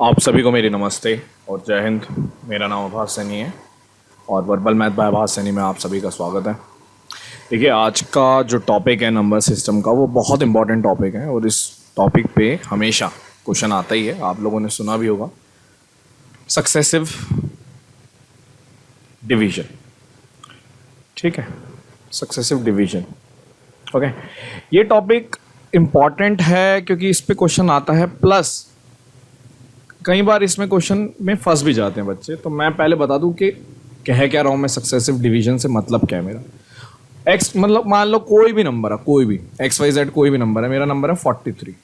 आप सभी को मेरी नमस्ते और जय हिंद। मेरा नाम आभास सैनी है और वर्बल मैथ बाय आभास सैनी में आप सभी का स्वागत है। देखिए, आज का जो टॉपिक है नंबर सिस्टम का, वो बहुत इंपॉर्टेंट टॉपिक है और इस टॉपिक पे हमेशा क्वेश्चन आता ही है। आप लोगों ने सुना भी होगा, सक्सेसिव डिवीजन। ठीक है, सक्सेसिव डिवीजन। ओके, ये टॉपिक इम्पॉर्टेंट है क्योंकि इस पे क्वेश्चन आता है, प्लस कई बार इसमें क्वेश्चन में फंस भी जाते हैं बच्चे। तो मैं पहले बता दूं कि कह क्या रहा हूं मैं सक्सेसिव डिवीजन से, मतलब क्या है मेरा। एक्स मतलब मान लो कोई भी नंबर है, कोई भी एक्स वाई जेड कोई भी नंबर है। मेरा नंबर है 43।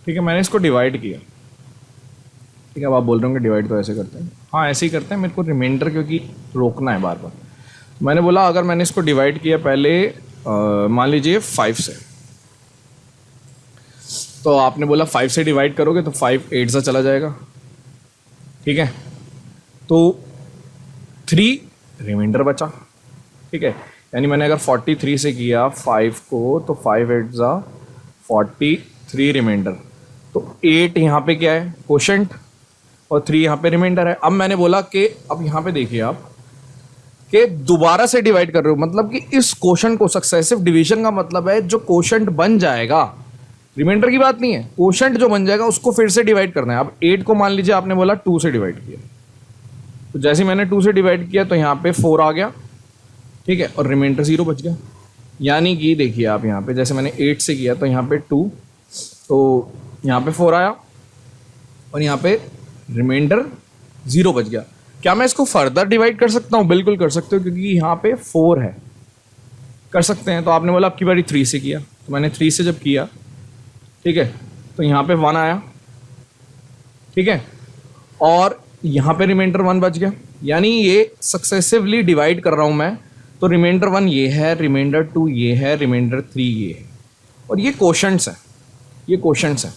ठीक है, मैंने इसको डिवाइड किया। ठीक है, अब आप बोल रहे होंगे डिवाइड तो ऐसे करते हैं। हाँ, ऐसे ही करते हैं, मेरे को रिमाइंडर क्योंकि रोकना है बार बार। मैंने बोला अगर मैंने इसको डिवाइड किया पहले मान लीजिए 5 से, तो आपने बोला 5 से डिवाइड करोगे तो 5 8 से चला जाएगा। ठीक है, तो 3 रिमाइंडर बचा। ठीक है, यानी मैंने अगर 43 से किया 5 को, तो 5 8 जा 43 रिमाइंडर। तो 8 यहाँ पे क्या है, कोशेंट, और 3 यहाँ पे रिमाइंडर है। अब मैंने बोला कि अब यहाँ पे देखिए आप कि दोबारा से डिवाइड कर रहे हो, मतलब कि इस क्वोशंट को, सक्सेसिव डिवीजन का मतलब है जो क्वोशंट बन जाएगा, रिमाइंडर की बात नहीं है, क्वोशंट जो बन जाएगा उसको फिर से डिवाइड करना है। अब 8 को मान लीजिए आपने बोला 2 से डिवाइड किया, तो जैसे मैंने 2 से डिवाइड किया तो यहाँ पे 4 आ गया। ठीक है, और रिमाइंडर 0 बच गया। यानी कि देखिए आप यहाँ पे, जैसे मैंने 8 से किया तो यहाँ पे 2, तो यहाँ पे 4 आया और यहाँ पे रिमाइंडर 0 बच गया। क्या मैं इसको फर्दर डिवाइड कर सकता हूँ? बिल्कुल कर सकते हो, क्योंकि यहाँ पे 4 है, कर सकते हैं। तो आपने बोला आपकी बारी 3 से किया, तो मैंने 3 से जब किया, ठीक है, तो यहाँ पे 1 आया। ठीक है, और यहाँ पे रिमाइंडर 1 बच गया। यानी ये सक्सेसिवली डिवाइड कर रहा हूँ मैं, तो रिमाइंडर 1 ये है, रिमाइंडर 2 ये है, रिमाइंडर 3 ये है, और ये क्वोशंट्स है, ये क्वोशंट्स है।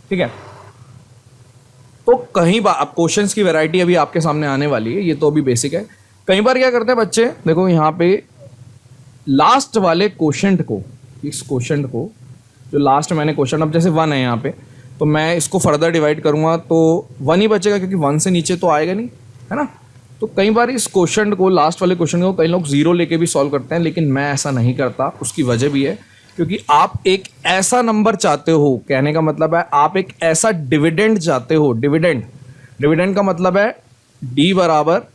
ठीक है, तो कहीं बार अब क्वेश्चंस की वैरायटी अभी आपके सामने आने वाली है, ये तो अभी बेसिक है। कई बार क्या करते हैं बच्चे, देखो यहाँ पे लास्ट वाले क्वोशंट को, इस क्वोशंट को जो लास्ट मैंने क्वोशंट, अब जैसे 1 है यहाँ पे, तो मैं इसको फर्दर डिवाइड करूँगा तो 1 ही बचेगा, क्योंकि 1 से नीचे तो आएगा नहीं, है ना। तो कई बार इस क्वोशंट को, लास्ट वाले क्वोशंट को कई लोग 0 लेके भी सॉल्व करते हैं, लेकिन मैं ऐसा नहीं करता। उसकी वजह भी है, क्योंकि आप एक ऐसा नंबर चाहते हो, कहने का मतलब है आप एक ऐसा डिविडेंड चाहते हो। डिविडेंड, डिविडेंड का मतलब है डी बराबर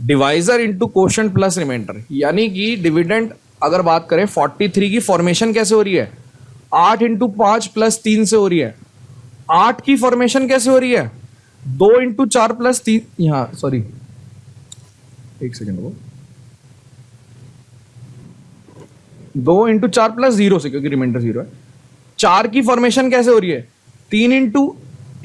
divisor into quotient plus remainder. यानी कि डिविडेंड अगर बात करें, 43 की फॉर्मेशन कैसे हो रही है, 8 इंटू 5 प्लस 3 से हो रही है। 8 की फॉर्मेशन कैसे हो रही है, 2 इंटू 4 प्लस 3, यहाँ सॉरी एक सेकेंड वो 2 इंटू 4 प्लस 0 से, क्योंकि रिमाइंडर 0 है। 4 की फॉर्मेशन कैसे हो रही है, 3 इंटू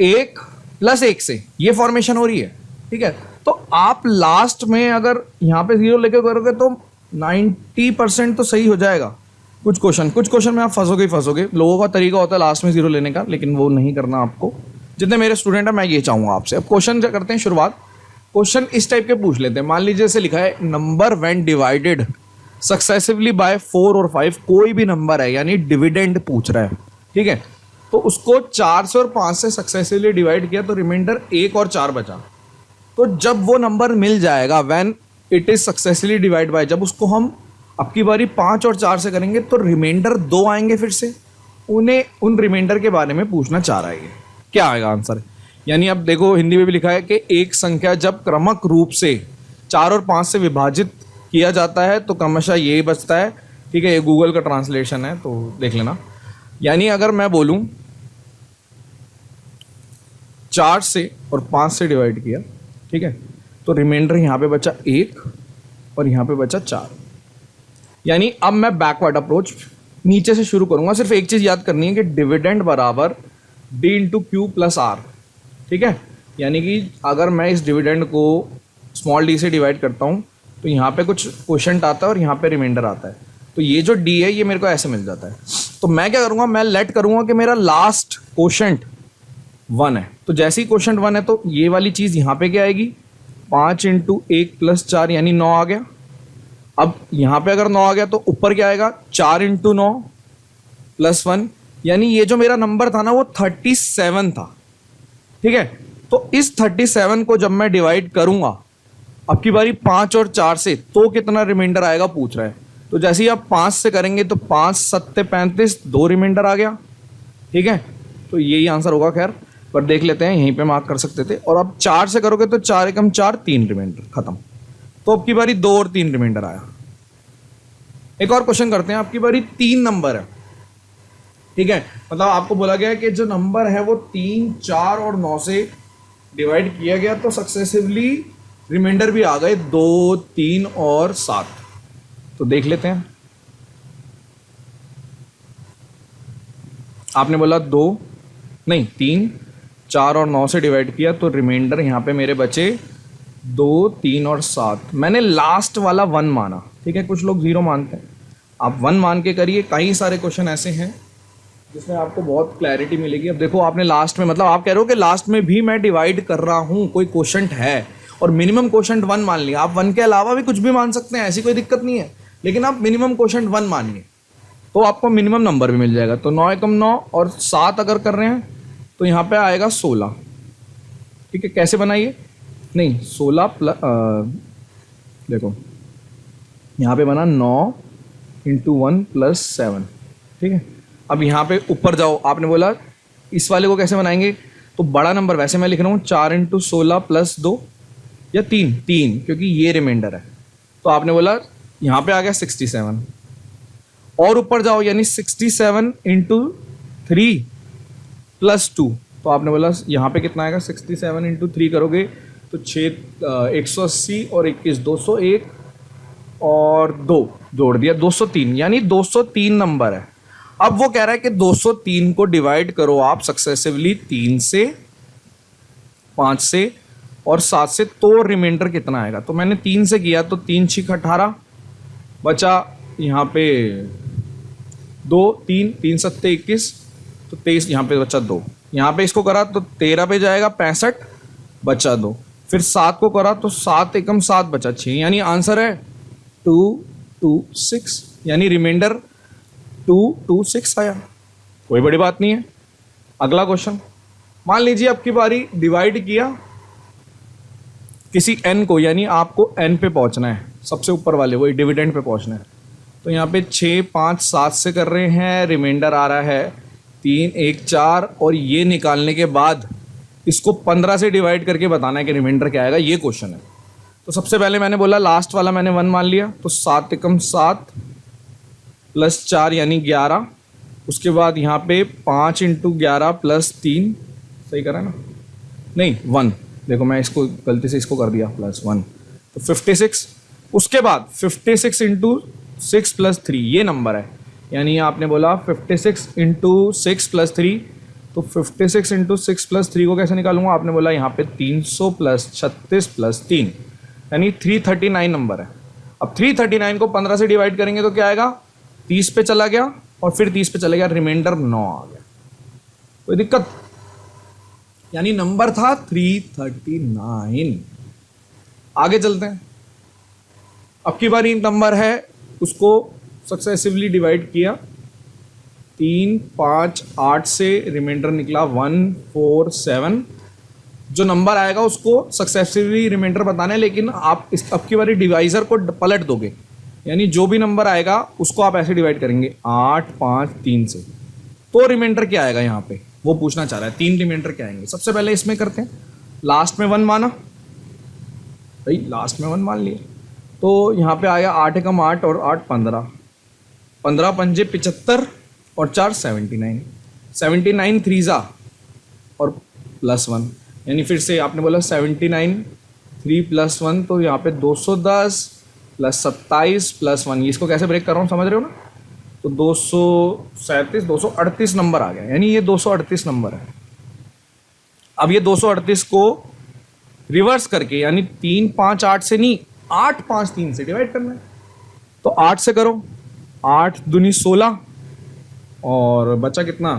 1 प्लस 1 से, ये फॉर्मेशन हो रही है। ठीक है, तो आप लास्ट में अगर यहाँ पे 0 लेके करोगे तो 90% तो सही हो जाएगा। कुछ क्वेश्चन में आप फंसोगे ही फंसोगे। लोगों का तरीका होता है लास्ट में 0 लेने का, लेकिन वो नहीं करना आपको। जितने मेरे स्टूडेंट हैं मैं ये चाहूंगा आपसे। अब क्वेश्चन करते हैं शुरुआत। क्वेश्चन इस टाइप के पूछ लेते हैं। मान लीजिए जैसे लिखा है, number when divided successively by 4 और 5, कोई भी नंबर है, यानी डिविडेंड पूछ रहा है। ठीक है, तो उसको 4 से और 5 से सक्सेसिवली डिवाइड किया, तो रिमाइंडर 1 और 4 बचा। तो जब वो नंबर मिल जाएगा, when it is successfully divide by, जब उसको हम अब की बारी 5 और 4 से करेंगे, तो रिमाइंडर 2 आएंगे फिर से। उन्हें उन रिमाइंडर के बारे में पूछना चाह रहा है। ये क्या आएगा आंसर? यानी अब देखो, हिंदी में भी लिखा है कि एक संख्या जब क्रमक रूप से 4 और 5 से विभाजित किया जाता है तो क्रमशः ये बचता है। ठीक है, ये गूगल का ट्रांसलेशन है, तो देख लेना। यानी अगर मैं बोलूं 4 से और 5 से डिवाइड किया, ठीक है, तो रिमाइंडर यहाँ पे बचा 1 और यहाँ पे बचा 4। यानी अब मैं बैकवर्ड अप्रोच नीचे से शुरू करूंगा। सिर्फ एक चीज याद करनी है कि डिविडेंड बराबर D into Q plus R. ठीक है, यानी कि अगर मैं इस डिविडेंड को स्मॉल डी से डिवाइड करता हूँ, तो यहाँ पे कुछ क्वोशंट आता है और यहाँ पे रिमाइंडर आता है। तो ये जो डी है, ये मेरे को ऐसे मिल जाता है। तो मैं क्या करूँगा, मैं लेट करूँगा कि मेरा लास्ट क्वोशंट 1 है। तो जैसे ही क्वोशंट 1 है, तो ये वाली चीज़ यहाँ पे क्या आएगी, 5 इंटू 1 प्लस 4, यानी 9 आ गया। अब यहाँ पे अगर 9 आ गया तो ऊपर क्या आएगा, 4 इंटू 9 प्लस 1, यानी ये जो मेरा नंबर था ना, वो 37 था। ठीक है, तो इस 37 को जब मैं डिवाइड करूंगा अब की बारी 5 और 4 से, तो कितना रिमाइंडर आएगा पूछ रहा है। तो जैसे ही आप 5 से करेंगे तो 5 7 35, 2 रिमाइंडर आ गया। ठीक है, तो यही आंसर होगा। खैर पर देख लेते हैं, यहीं पे मार्क कर सकते थे। और अब 4 से करोगे तो 4 एकम 4, 3 रिमाइंडर खत्म। तो अब की बारी 2 और 3 रिमाइंडर आया। एक और क्वेश्चन करते हैं। आपकी बारी 3 नंबर है। ठीक है, मतलब आपको बोला गया है कि जो नंबर है वो 3, 4 और 9 से डिवाइड किया गया, तो सक्सेसिवली रिमाइंडर भी आ गए 2, 3 और 7। तो देख लेते हैं। आपने बोला 2 नहीं 3, 4 और 9 से डिवाइड किया, तो रिमाइंडर यहाँ पे मेरे बचे 2, 3 और 7। मैंने लास्ट वाला 1 माना। ठीक है, कुछ लोग 0 मानते हैं, आप 1 मान के करिए। कई सारे क्वेश्चन ऐसे हैं जिसमें आपको बहुत क्लैरिटी मिलेगी। अब देखो आपने लास्ट में, मतलब आप कह रहे हो कि लास्ट में भी मैं डिवाइड कर रहा हूँ, कोई क्वेश्चन है और मिनिमम क्वेश्चन 1 मान लिया। आप 1 के अलावा भी कुछ भी मान सकते हैं, ऐसी कोई दिक्कत नहीं है, लेकिन आप मिनिमम क्वेश्चन 1 मानिए तो आपको मिनिमम नंबर भी मिल जाएगा। तो 9 एकम 9 और 7 अगर कर रहे हैं तो यहाँ पे आएगा 16। ठीक है, कैसे बनाइए, नहीं 16 प्लस, देखो यहाँ पे बना 9 इंटू 1 प्लस 7। ठीक है, अब यहाँ पे ऊपर जाओ। आपने बोला इस वाले को कैसे बनाएंगे, तो बड़ा नंबर वैसे मैं लिख रहा हूँ 4 इंटू 16 प्लस 2 या 3, क्योंकि ये रिमाइंडर है। तो आपने बोला यहाँ पे आ गया 67। और ऊपर जाओ, यानी 67 इंटू 3 प्लस 2। तो आपने बोला यहाँ पे कितना आएगा, 67 इंटू 3 करोगे तो 180 और 21 201 और 2 जोड़ दिया 203, यानी 203 नंबर है। अब वो कह रहा है कि 203 को डिवाइड करो आप सक्सेसिवली 3 से, 5 से और 7 से, तो रिमाइंडर कितना आएगा। तो मैंने 3 से किया तो 3 6 18 बचा यहाँ पे 2, 3 3 7 21, तो 23 यहाँ पे बचा 2। यहाँ पे इसको करा तो 13 पे जाएगा 65 बचा 2। फिर 7 को करा तो 7 एकम 7 बचा 6, यानी आंसर है 226, यानी रिमाइंडर 226 आया। कोई बड़ी बात नहीं है। अगला क्वेश्चन, मान लीजिए आपकी बारी डिवाइड किया किसी n को, यानी आपको n पे पहुंचना है, सबसे ऊपर वाले वही डिविडेंड पे पहुंचना है। तो यहाँ पे 6 5 7 से कर रहे हैं, रिमाइंडर आ रहा है 3 1 4, और ये निकालने के बाद इसको 15 से डिवाइड करके बताना है कि रिमाइंडर क्या आएगा, ये क्वेश्चन है। तो सबसे पहले मैंने बोला लास्ट वाला मैंने 1 मान लिया, तो 7 एकम 7 प्लस 4 यानी 11। उसके बाद यहाँ पे 5 इंटू 11 प्लस 3, सही करा ना, नहीं 1, देखो मैं इसको गलती से इसको कर दिया प्लस 1, तो 56। उसके बाद 56 इंटू 6 प्लस 3 ये नंबर है, यानी आपने बोला 56 इंटू 6 प्लस 3, तो 56 इंटू 6 प्लस 3 को कैसे निकालूंगा। आपने बोला यहाँ पे 300 प्लस 36 प्लस 3, यानी 339 नंबर है। अब 339 को 15 से डिवाइड करेंगे तो क्या आएगा, 30 पे चला गया और फिर 30 पे चला गया, रिमाइंडर 9 आ गया। कोई दिक्कत, यानी नंबर था 339। आगे चलते हैं। अब की बारी नंबर है, उसको सक्सेसिवली डिवाइड किया 3 5 8 से, रिमाइंडर निकला 1 4 7। जो नंबर आएगा उसको सक्सेसिवली रिमाइंडर बताना है, लेकिन आप इस अब की बारी डिवाइजर को पलट दोगे, यानी जो भी नंबर आएगा उसको आप ऐसे डिवाइड करेंगे 8 5 3 से, तो रिमाइंडर क्या आएगा यहाँ पे वो पूछना चाह रहा है। 3 रिमाइंडर क्या आएंगे, सबसे पहले इसमें करते हैं। लास्ट में 1 माना भाई, लास्ट में 1 मान लिए, तो यहाँ पे आया 8 एकम 8 और 8 15, 15 पंजे 75 और 4 79, 79 3 और प्लस 1, यानी फिर से आपने बोला 79 3 प्लस 1, तो यहाँ पे 210 प्लस 27 प्लस 1, इसको कैसे ब्रेक कर रहा हूँ समझ रहे हो ना। तो 237 238 नंबर आ गया, यानी ये 238 नंबर है। अब ये 238 को रिवर्स करके, यानी 3 5 8 से नहीं 8 5 3 से डिवाइड करना है। तो 8 से करो, 8 दूनी 16 और बचा कितना,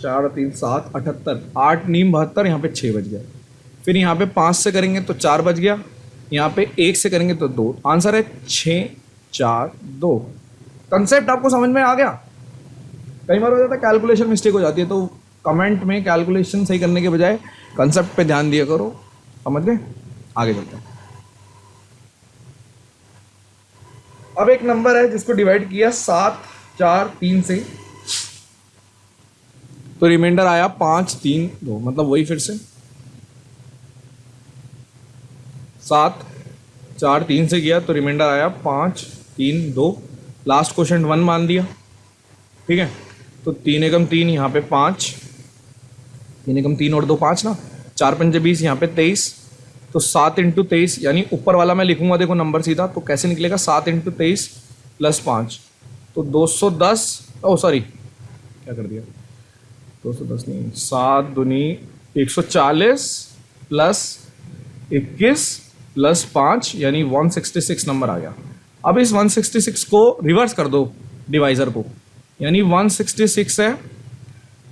4 3 7 78, 8 नीम 72, यहाँ पे 6 बच गया। फिर यहाँ पे 5 से करेंगे तो 4 बच गया, यहाँ पे 1 से करेंगे तो 2, आंसर है 6 4 2। कंसेप्ट आपको समझ में आ गया। कई बार हो जाता है कैलकुलेशन मिस्टेक हो जाती है, तो कमेंट में कैलकुलेशन सही करने के बजाय कंसेप्ट पे ध्यान दिया करो, समझ गए? आगे चलते हैं। अब एक नंबर है जिसको डिवाइड किया 7 4 3 से, तो रिमाइंडर आया 5 3 2, मतलब वही फिर से 7 4 3 से किया तो रिमाइंडर आया 5 3 2, लास्ट क्वेश्चन 1 मान दिया, ठीक है। तो 3 एकम 3, यहाँ पे 5, 3 एकम 3 और 2 5 ना, 4 पंजे 20, यहाँ पे 23, तो 7 इंटू 23, यानी ऊपर वाला मैं लिखूंगा देखो नंबर सीधा, तो कैसे निकलेगा 7 इंटू 23 प्लस 5, तो 210, ओ सॉरी क्या कर दिया, 210 नहीं, 7 दूनी 140 प्लस 21 प्लस 5, यानी 166 नंबर आ गया। अब इस 166 को रिवर्स कर दो डिवाइज़र को, यानी 166 है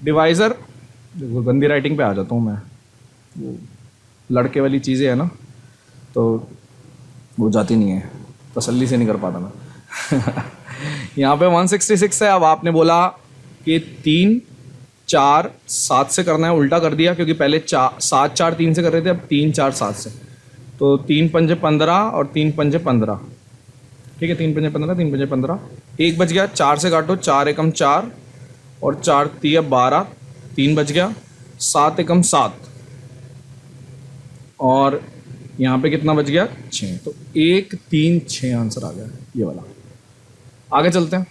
डिवाइज़र, देखो गंदी राइटिंग पे आ जाता हूँ मैं, वो लड़के वाली चीज़ें है ना तो वो जाती नहीं है, तसल्ली से नहीं कर पाता मैं यहाँ पे 166 है। अब आपने बोला कि 3 4 7 से करना है, उल्टा कर दिया क्योंकि पहले 7 4 3 से कर रहे थे, अब 3 4 7 से, तो 3 पंजे 15 और 3 पंजे 15, ठीक है, 3 पंजे 15 3 पंजे 15, एक बच गया, 4 से काटो, 4 एकम 4 और 4 3 12, 3 बच गया, 7 एकम 7 और यहाँ पे कितना बच गया 6, तो 1 3 6 आंसर आ गया ये वाला। आगे चलते हैं।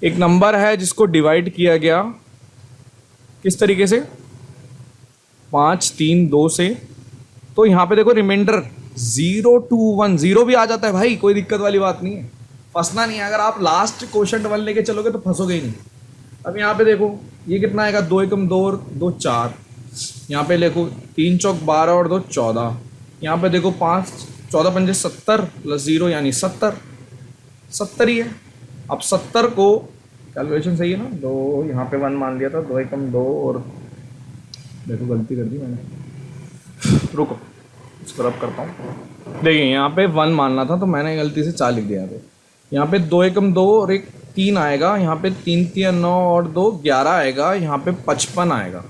एक नंबर है जिसको डिवाइड किया गया किस तरीके से, 5 3 2 से, तो यहाँ पे देखो रिमाइंडर 0 2 1, 0 भी आ जाता है भाई, कोई दिक्कत वाली बात नहीं है, फंसना नहीं है। अगर आप लास्ट क्वेश्चन 1 लेके चलोगे तो फंसोगे ही नहीं। अब यहाँ पे देखो ये कितना आएगा, 2 एकम 2 और 2 4, यहाँ पे देखो 3 चौक 12 और 2 14, यहाँ पे देखो 5 14 पंजे 70 प्लस 0 यानी 70 ही है। अब 70 को कैलकुलेशन सही है ना, 2 यहाँ पे 1 मान लिया था, 2 एकम 2 और देखो गलती कर दी मैंने, रुको इसको रब करता हूँ। देखिए यहाँ पे 1 मानना था तो मैंने गलती से 4 लिख दिया था, यहाँ पे 2 एकम 2 और एक 3 आएगा, यहाँ पे 3 3 9 और 2 11 आएगा, यहाँ पे 55 आएगा।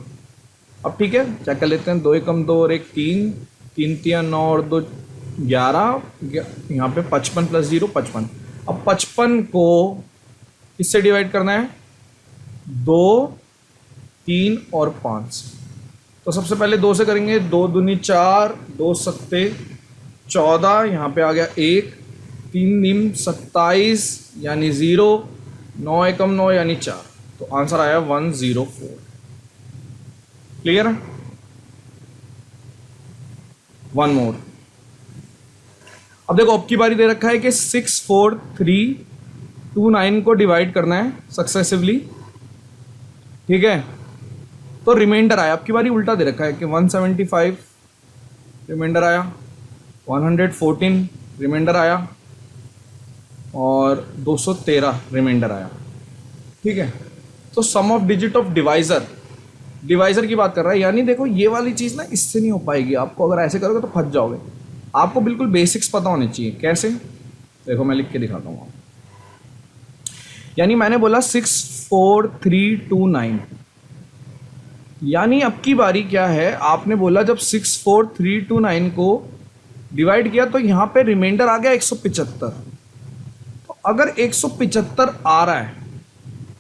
अब ठीक है चेक कर लेते हैं, 2 एकम 2 और एक 3 3 3 9 और 2 11, यहाँ पे 55 प्लस 0 55। अब 55 को किससे डिवाइड करना है, 2 3 और 5, तो सबसे पहले 2 से करेंगे, 2 दूनी 4 2 सत्ते 14, यहाँ पे आ गया 1 3 निम 27 यानी 0, 9 एकम 9 यानी 4, तो आंसर आया 104। क्लियर है? 1 मोर। अब देखो अब की बारी दे रखा है कि 6 4 3 2 9 को डिवाइड करना है सक्सेसिवली, ठीक है, तो रिमाइंडर आया, अब की बारी उल्टा दे रखा है कि 175 रिमाइंडर आया, 114 रिमाइंडर आया और 213 रिमाइंडर आया, ठीक है। तो सम ऑफ डिजिट ऑफ डिवाइजर की बात कर रहा है, यानी देखो ये वाली चीज़ ना इससे नहीं हो पाएगी, आपको अगर ऐसे करोगे तो फंस जाओगे। आपको बिल्कुल बेसिक्स पता होने चाहिए। कैसे, देखो मैं लिख के दिखाता हूँ। यानी मैंने बोला 6 4 3 2 9, यानी अब की बारी क्या है, आपने बोला जब 6 4 3 2 9 को डिवाइड किया तो यहाँ पे रिमाइंडर आ गया 175। तो अगर 175 आ रहा है,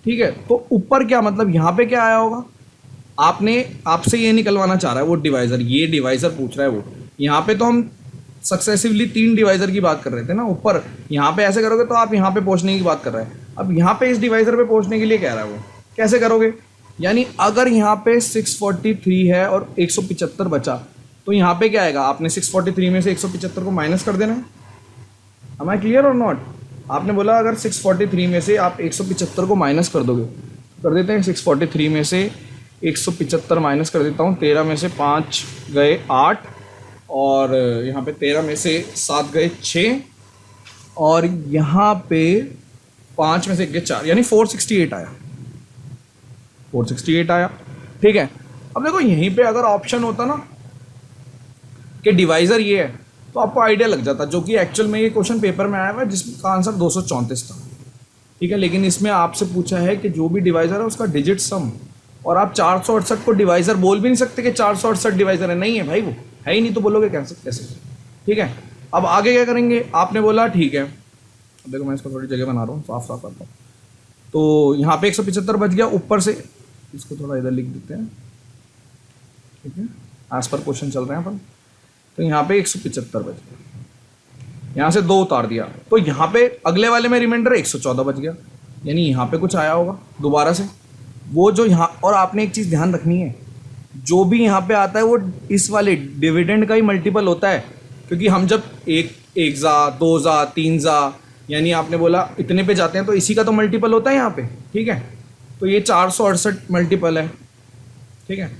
ठीक है, तो ऊपर क्या मतलब यहाँ पे क्या आया होगा, आपसे ये निकलवाना चाह रहा है वो डिवाइजर, ये डिवाइजर पूछ रहा है वो। यहाँ पे तो हम सक्सेसिवली 3 डिवाइजर की बात कर रहे थे ना ऊपर, यहाँ पे ऐसे करोगे तो आप यहाँ पे पहुँचने की बात कर रहे हैं। अब यहाँ पे इस डिवाइजर पे पहुँचने के लिए कह रहा है वो, कैसे करोगे, यानी अगर यहाँ पे 643 है और 175 बचा तो यहाँ पे क्या आएगा, आपने 643 में से 175 को माइनस कर देना है। Am I clear or not? आपने बोला अगर 643 में से आप 175 को माइनस कर दोगे, कर देते हैं 643 में से 175 माइनस कर देता हूँ, 13 में से 5 गए 8 और यहाँ पे 13 में से 7 गए 6 और यहाँ पे 5 में से गए 4, यानी 468 आया, 468 आया, ठीक है। अब देखो यहीं पे अगर ऑप्शन होता ना कि डिवाइजर ये है तो आपको आइडिया लग जाता, जो कि एक्चुअल में ये क्वेश्चन पेपर में आया हुआ है जिसका आंसर 234 था, ठीक है। लेकिन इसमें आपसे पूछा है कि जो भी डिवाइजर है उसका डिजिट सम, और आप 468 को डिवाइजर बोल भी नहीं सकते कि 468 डिवाइजर है, नहीं है भाई, वो है ही नहीं, तो बोलोगे कैसे कैसे? ठीक है, अब आगे क्या करेंगे? आपने बोला ठीक है, अब देखो मैं इसको थोड़ी जगह बना रहा हूँ, साफ साफ करता हूँ। तो यहाँ पे 175 बच गया, ऊपर से इसको थोड़ा इधर लिख देते हैं, ठीक है, एज पर क्वेश्चन चल रहे हैं अपन। तो यहाँ पे 175 बच गया, यहाँ से 2 उतार दिया, तो यहाँ पे अगले वाले में रिमाइंडर 114 बच गया, यानी यहाँ पे कुछ आया होगा दोबारा से वो जो यहाँ। और आपने एक चीज़ ध्यान रखनी है, जो भी यहाँ पे आता है वो इस वाले डिविडेंड का ही मल्टीपल होता है, क्योंकि हम जब एक जा, 2 जा, 3 जा, यानी आपने बोला इतने पे जाते हैं, तो इसी का तो मल्टीपल होता है यहाँ पे, ठीक है। तो ये 468 मल्टीपल है, ठीक है,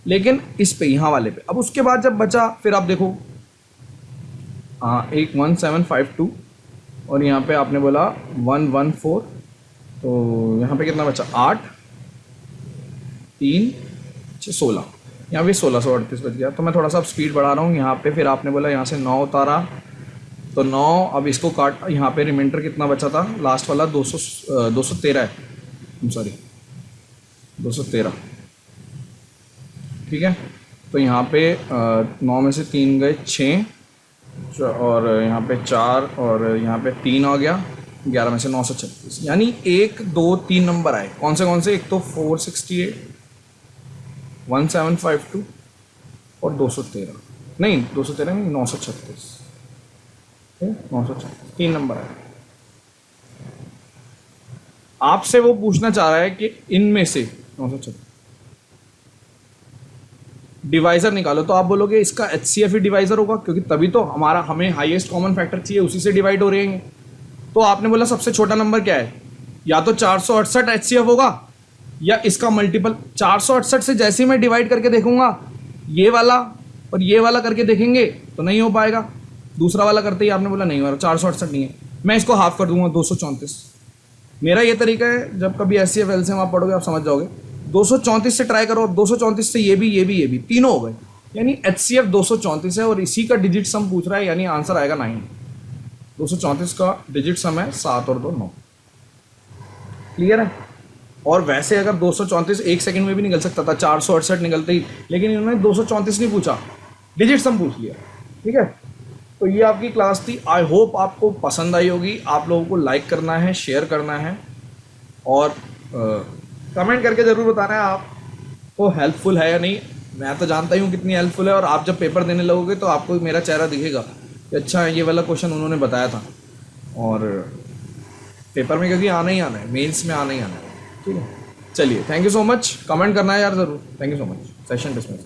लेकिन इस पे यहाँ वाले पे। अब उसके बाद जब बचा, फिर आप देखो हाँ, एक 1752 और यहाँ पे आपने बोला 114, तो यहाँ पे कितना बचा? 8, 3, 6, 16, यहाँ पे 1638 बच गया। तो मैं थोड़ा सा स्पीड बढ़ा रहा हूँ यहाँ पे। फिर आपने बोला यहाँ से 9 उतारा, तो 9, अब इसको काट, यहाँ पे रिमाइंडर कितना बचा था? लास्ट वाला 213 है, सॉरी 213, ठीक है। तो यहाँ पे 9 में से 3 गए 6, और यहाँ पे 4, और यहाँ पे 3 आ गया, 11 में से 936, यानी 1, 2, 3 नंबर आए। कौन से? एक तो 468, 1752 और 213, नहीं 213 नहीं, 936, 936, 3 नंबर आए। आपसे वो पूछना चाह रहा है कि इनमें से 936 डिवाइजर निकालो, तो आप बोलोगे इसका HCF ही डिवाइजर होगा, क्योंकि तभी तो हमें हाईएस्ट कॉमन फैक्टर चाहिए, उसी से डिवाइड हो रहे हैं। तो आपने बोला सबसे छोटा नंबर क्या है? या तो 468 HCF होगा, या इसका मल्टीपल 468 से जैसे ही मैं डिवाइड करके देखूंगा, ये वाला और ये वाला करके देखेंगे तो नहीं हो पाएगा। दूसरा वाला करते ही आपने बोला नहीं हो रहा, 468 नहीं है, मैं इसको हाफ कर दूंगा, 234। मेरा ये तरीका है, जब कभी HCF LCM आप पढ़ोगे आप समझ जाओगे। 234 से ट्राई करो, अब 234 से ये भी तीनों हो गए, यानी HCF 234 है, और इसी का डिजिट सम पूछ रहा है, यानी आंसर आएगा 9। 234 का डिजिट सम है 7 और 2 9। क्लियर है? और वैसे अगर 234 एक सेकंड में भी निकल सकता था, 468 निकलते ही, लेकिन इन्होंने 234 नहीं पूछा, डिजिट सम पूछ लिया, ठीक है। तो ये आपकी क्लास थी, आई होप आपको पसंद आई होगी। आप लोगों को लाइक करना है, शेयर करना है, और कमेंट करके ज़रूर बताना है आपको हेल्पफुल है या नहीं। मैं तो जानता ही हूँ कितनी हेल्पफुल है, और आप जब पेपर देने लगोगे तो आपको मेरा चेहरा दिखेगा कि अच्छा ये वाला क्वेश्चन उन्होंने बताया था, और पेपर में क्योंकि आना ही आना है, मेंस में आना ही आना है, ठीक है। चलिए, thank you so much, comment करना है यार ज़रूर। Thank you so much, session dismiss.